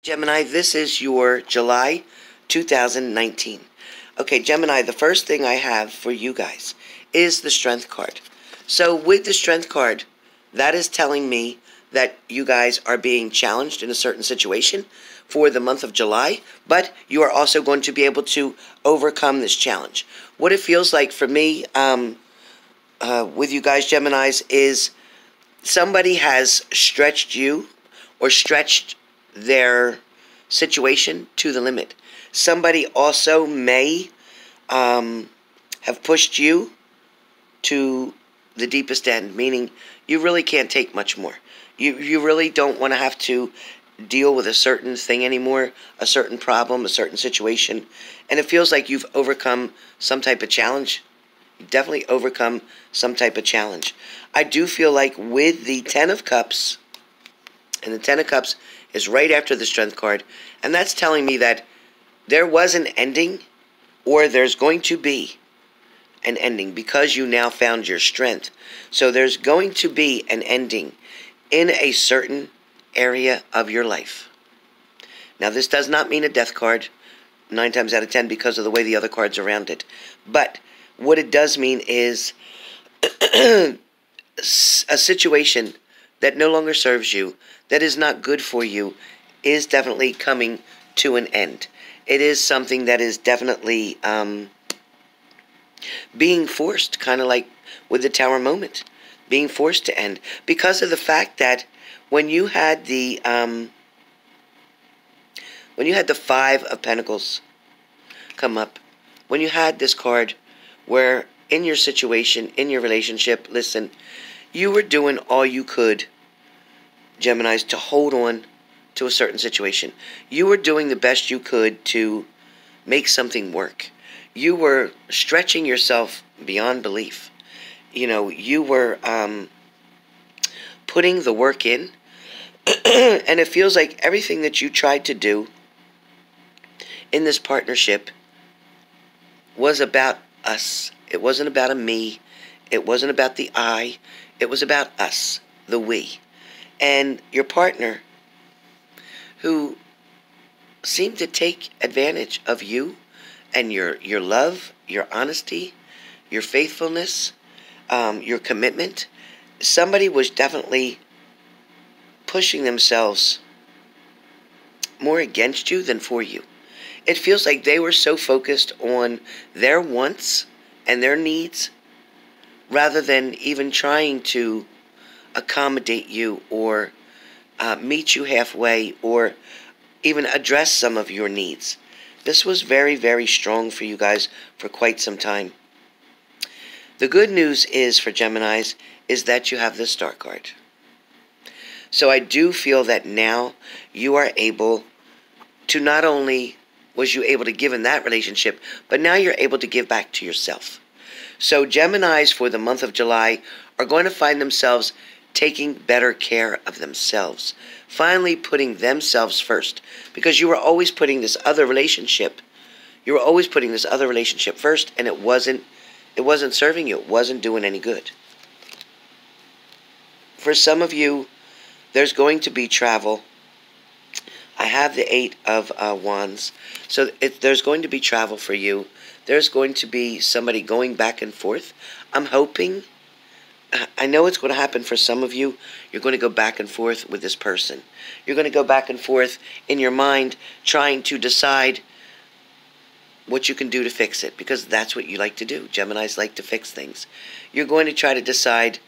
Gemini, this is your July 2019. Okay, Gemini, the first thing I have for you guys is the Strength card. So with the Strength card, that is telling me that you guys are being challenged in a certain situation for the month of July, but you are also going to be able to overcome this challenge. What it feels like for me with you guys, Geminis, is somebody has stretched you or stretched their situation to the limit. Somebody also may have pushed you to the deepest end, meaning you really can't take much more. You really don't want to have to deal with a certain thing anymore, a certain problem, a certain situation, and it feels like you've overcome some type of challenge. You've definitely overcome some type of challenge. I do feel like with the Ten of Cups, and the Ten of Cups is right after the Strength card, and that's telling me that there was an ending, or there's going to be an ending because you now found your strength. So there's going to be an ending in a certain area of your life. Now, this does not mean a death card 9 times out of 10 because of the way the other cards around it. But what it does mean is a situation that no longer serves you, that is not good for you, is definitely coming to an end. It is something that is definitely being forced, kind of like with the Tower moment, being forced to end because of the fact that when you had the Five of Pentacles come up, when you had this card where in your situation, in your relationship, listen, you were doing all you could, Geminis, to hold on to a certain situation. You were doing the best you could to make something work. You were stretching yourself beyond belief. You know, you were putting the work in, and it feels like everything that you tried to do in this partnership was about us. It wasn't about a me. It wasn't about the I. It was about us, the we. And your partner, who seemed to take advantage of you and your love, your honesty, your faithfulness, your commitment. Somebody was definitely pushing themselves more against you than for you. It feels like they were so focused on their wants and their needs rather than even trying to accommodate you or meet you halfway or even address some of your needs. This was very, very strong for you guys for quite some time. The good news is for Geminis is that you have the Star card. So I do feel that now you are able to, not only was you able to give in that relationship, but now you're able to give back to yourself. So Geminis for the month of July are going to find themselves taking better care of themselves, finally putting themselves first, because you were always putting this other relationship, first, and it wasn't serving you. It wasn't doing any good. For some of you, there's going to be travel. I have the Eight of Wands, so there's going to be travel for you. There's going to be somebody going back and forth. I'm hoping, I know it's going to happen for some of you. You're going to go back and forth with this person. You're going to go back and forth in your mind trying to decide what you can do to fix it, because that's what you like to do. Geminis like to fix things. You're going to try to decide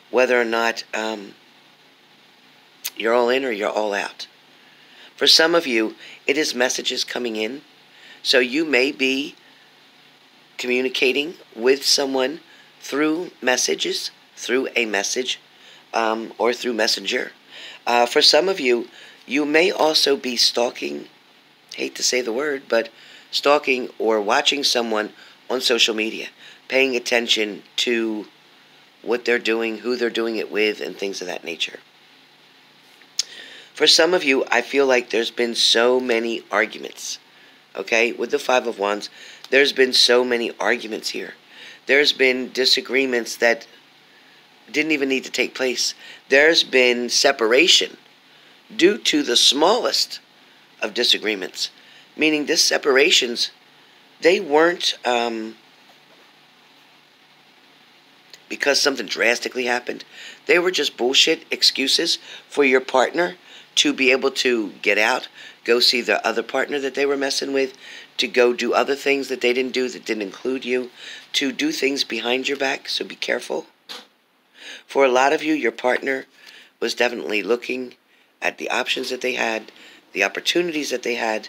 whether or not you're all in or you're all out. For some of you, it is messages coming in. So you may be communicating with someone through messages, through a message, or through Messenger. For some of you, you may also be stalking, hate to say the word, but stalking or watching someone on social media, paying attention to what they're doing, who they're doing it with, and things of that nature. For some of you, I feel like there's been so many arguments, okay? With the Five of Wands, there's been so many arguments here. There's been disagreements that didn't even need to take place. There's been separation due to the smallest of disagreements. Meaning this separations, they weren't because something drastically happened. They were just bullshit excuses for your partner to be able to get out, go see the other partner that they were messing with, to go do other things that they didn't do that didn't include you, to do things behind your back, so be careful. For a lot of you, your partner was definitely looking at the options that they had, the opportunities that they had,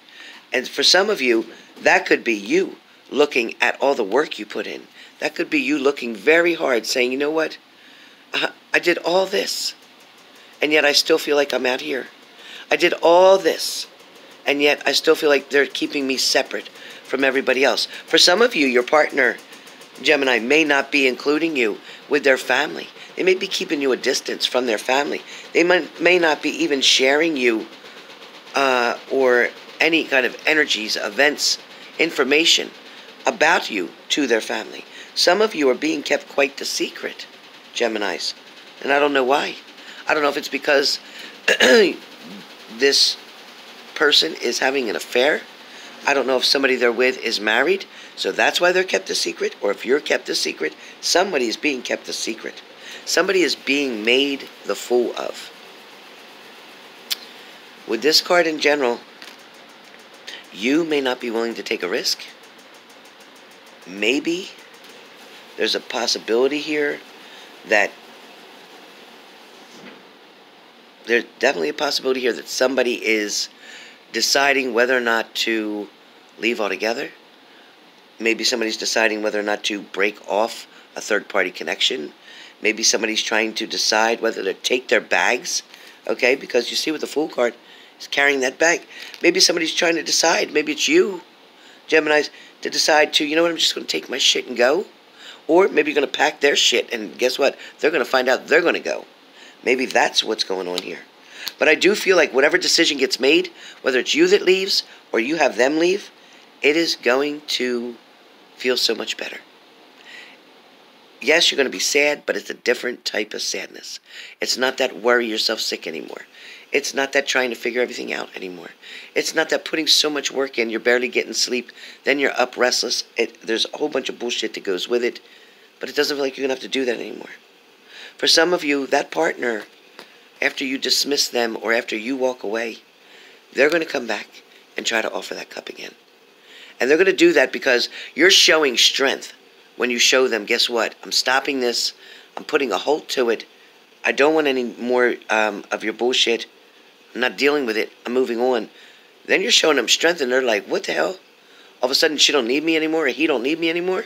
and for some of you, that could be you looking at all the work you put in. That could be you looking very hard, saying, you know what, I did all this, and yet I still feel like I'm out here. I did all this, and yet I still feel like they're keeping me separate from everybody else. For some of you, your partner, Gemini, may not be including you with their family. They may be keeping you a distance from their family. They may not be even sharing you or any kind of energies, events, information about you to their family. Some of you are being kept quite the secret, Geminis, and I don't know why. I don't know if it's because this person is having an affair. I don't know if somebody they're with is married, so that's why they're kept a secret, or if you're kept a secret, somebody is being kept a secret. Somebody is being made the fool of. With this card in general, you may not be willing to take a risk. Maybe there's a possibility here that there's definitely a possibility here that somebody is deciding whether or not to leave altogether. Maybe somebody's deciding whether or not to break off a third-party connection. Maybe somebody's trying to decide whether to take their bags, okay? Because you see with the Fool card, he's carrying that bag. Maybe somebody's trying to decide, maybe it's you, Geminis, to decide to, you know what, I'm just going to take my shit and go. Or maybe you're going to pack their shit, and guess what? They're going to find out they're going to go. Maybe that's what's going on here. But I do feel like whatever decision gets made, whether it's you that leaves or you have them leave, it is going to feel so much better. Yes, you're going to be sad, but it's a different type of sadness. It's not that worry yourself sick anymore. It's not that trying to figure everything out anymore. It's not that putting so much work in, you're barely getting sleep, then you're up restless. There's a whole bunch of bullshit that goes with it, but it doesn't feel like you're going to have to do that anymore. For some of you, that partner, after you dismiss them or after you walk away, they're going to come back and try to offer that cup again. And they're going to do that because you're showing strength when you show them, guess what? I'm stopping this. I'm putting a halt to it. I don't want any more of your bullshit. I'm not dealing with it. I'm moving on. Then you're showing them strength and they're like, what the hell? All of a sudden she don't need me anymore or he don't need me anymore?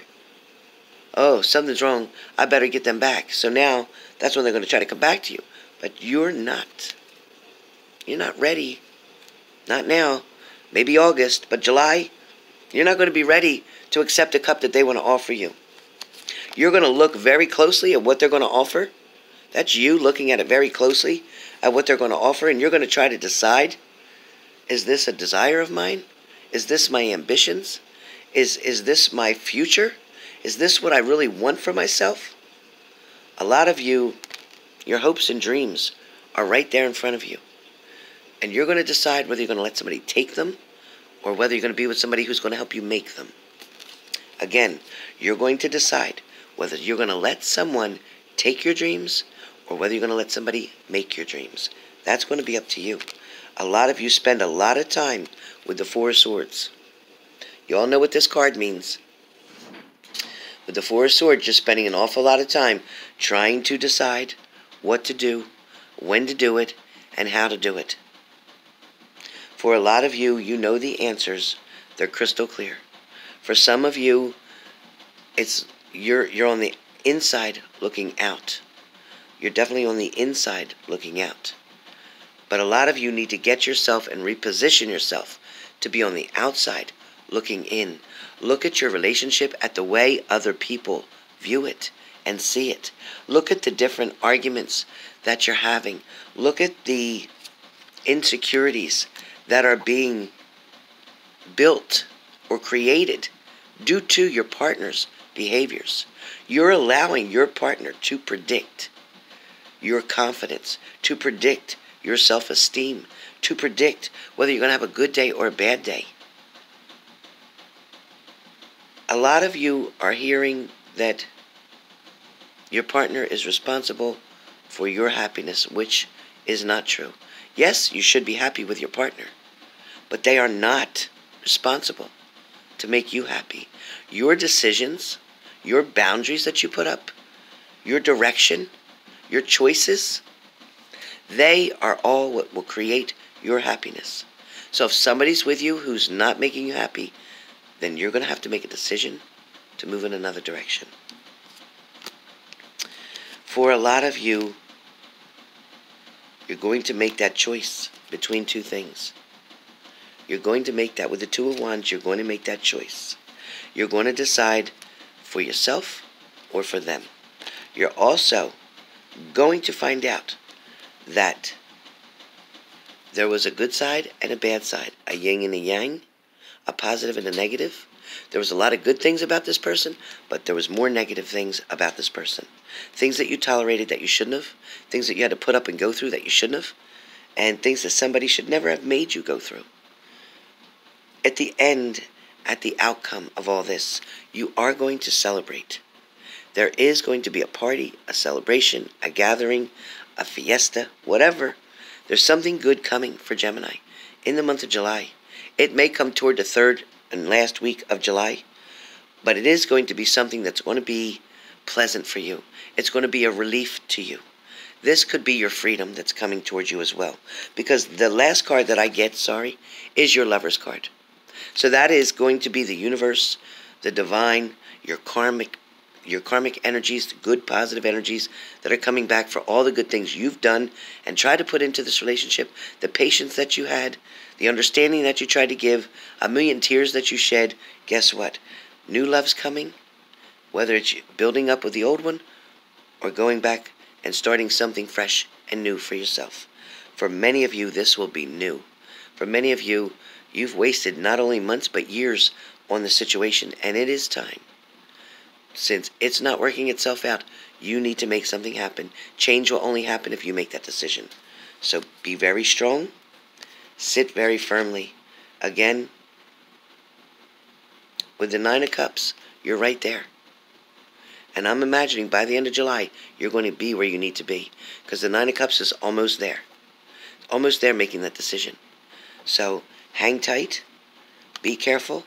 Oh, something's wrong. I better get them back. So now that's when they're going to try to come back to you. But you're not. You're not ready. Not now. Maybe August, but July, you're not going to be ready to accept a cup that they want to offer you. You're going to look very closely at what they're going to offer. That's you looking at it very closely at what they're going to offer, and you're going to try to decide, is this a desire of mine? Is this my ambitions? Is this my future? Is this what I really want for myself? A lot of you, your hopes and dreams are right there in front of you. And you're going to decide whether you're going to let somebody take them or whether you're going to be with somebody who's going to help you make them. Again, you're going to decide whether you're going to let someone take your dreams or whether you're going to let somebody make your dreams. That's going to be up to you. A lot of you spend a lot of time with the Four of Swords. You all know what this card means. With the Four of Swords, you're spending an awful lot of time trying to decide what to do, when to do it, and how to do it. For a lot of you, you know the answers. They're crystal clear. For some of you, you're on the inside looking out. You're definitely on the inside looking out. But a lot of you need to get yourself and reposition yourself to be on the outside looking in. Look at your relationship at the way other people view it and see it. Look at the different arguments that you're having. Look at the insecurities that are being built or created due to your partner's behaviors. You're allowing your partner to predict your confidence, to predict your self-esteem, to predict whether you're going to have a good day or a bad day. A lot of you are hearing that your partner is responsible for your happiness, which is not true. Yes, you should be happy with your partner, but they are not responsible to make you happy. Your decisions, your boundaries that you put up, your direction, your choices, they are all what will create your happiness. So if somebody's with you who's not making you happy, then you're going to have to make a decision to move in another direction. For a lot of you, you're going to make that choice between two things. You're going to make that with the Two of Wands. You're going to make that choice. You're going to decide for yourself or for them. You're also going to find out that there was a good side and a bad side, a yin and a yang, a positive and a negative. There was a lot of good things about this person, but there was more negative things about this person. Things that you tolerated that you shouldn't have, things that you had to put up and go through that you shouldn't have, and things that somebody should never have made you go through. At the end, at the outcome of all this, you are going to celebrate. There is going to be a party, a celebration, a gathering, a fiesta, whatever. There's something good coming for Gemini in the month of July. It may come toward the third and last week of July, but it is going to be something that's going to be pleasant for you. It's going to be a relief to you. This could be your freedom that's coming towards you as well, because the last card that I get, is your Lover's card. So that is going to be the universe, the divine, your karmic energies, the good positive energies that are coming back for all the good things you've done and tried to put into this relationship, the patience that you had, the understanding that you tried to give, a million tears that you shed. Guess what? New love's coming, whether it's building up with the old one or going back and starting something fresh and new for yourself. For many of you, this will be new. For many of you, you've wasted not only months but years on the situation, and it is time. Since it's not working itself out, you need to make something happen. Change will only happen if you make that decision. So be very strong. Sit very firmly. Again, with the Nine of Cups, you're right there. And I'm imagining by the end of July, you're going to be where you need to be. Because the Nine of Cups is almost there. Almost there making that decision. So hang tight. Be careful.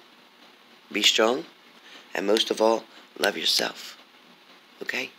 Be strong. And most of all, love yourself. Okay?